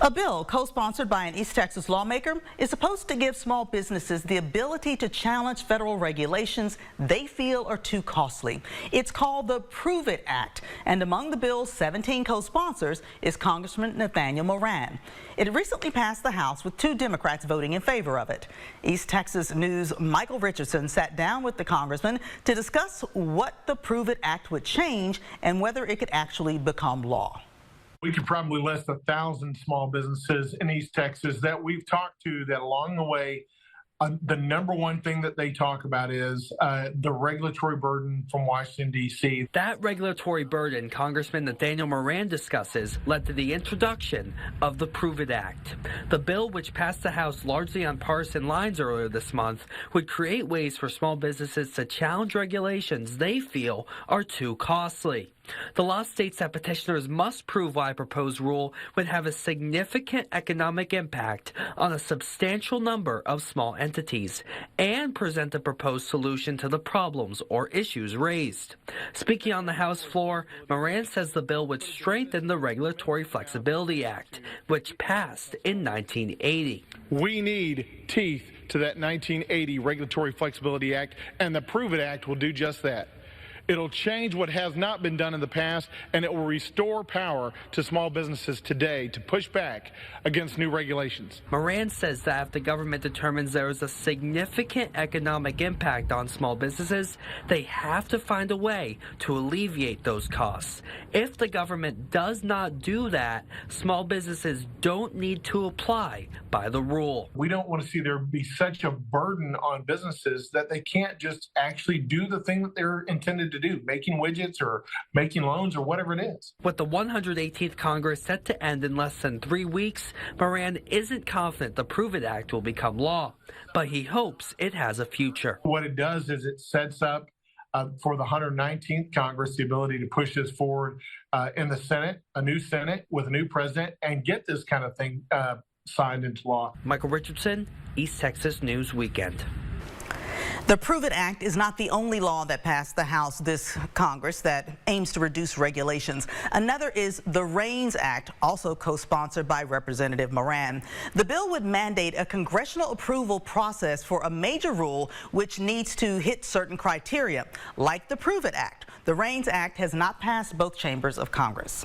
A bill co-sponsored by an East Texas lawmaker is supposed to give small businesses the ability to challenge federal regulations they feel are too costly. It's called the Prove It Act, and among the bill's 17 co-sponsors is Congressman Nathaniel Moran. It recently passed the House with 2 Democrats voting in favor of it. East Texas News' Michael Richardson sat down with the congressman to discuss what the Prove It Act would change and whether it could actually become law. We could probably list 1,000 small businesses in East Texas that we've talked to that along the way, the number one thing that they talk about is the regulatory burden from Washington, D.C. That regulatory burden Congressman Nathaniel Moran discusses led to the introduction of the Prove It Act. The bill, which passed the House largely on partisan lines earlier this month, would create ways for small businesses to challenge regulations they feel are too costly. The law states that petitioners must prove why a proposed rule would have a significant economic impact on a substantial number of small entities and present a proposed solution to the problems or issues raised. Speaking on the House floor, Moran says the bill would strengthen the Regulatory Flexibility Act, which passed in 1980. We need teeth to that 1980 Regulatory Flexibility Act, and the Prove It Act will do just that. It'll change what has not been done in the past, and it will restore power to small businesses today to push back against new regulations. Moran says that if the government determines there is a significant economic impact on small businesses, they have to find a way to alleviate those costs. If the government does not do that, small businesses don't need to apply by the rule. We don't want to see there be such a burden on businesses that they can't just actually do the thing that they're intended to do, making widgets or making loans or whatever it is. With the 118th Congress set to end in less than 3 weeks, Moran isn't confident the Prove It Act will become law, but he hopes it has a future. What it does is it sets up for the 119th Congress the ability to push this forward in the Senate, a new Senate with a new president, and get this kind of thing signed into law. Michael Richardson, East Texas News Weekend. The Prove It Act is not the only law that passed the House this Congress that aims to reduce regulations. Another is the REINS Act, also co-sponsored by Representative Moran. The bill would mandate a congressional approval process for a major rule which needs to hit certain criteria. Like the Prove It Act, the REINS Act has not passed both chambers of Congress.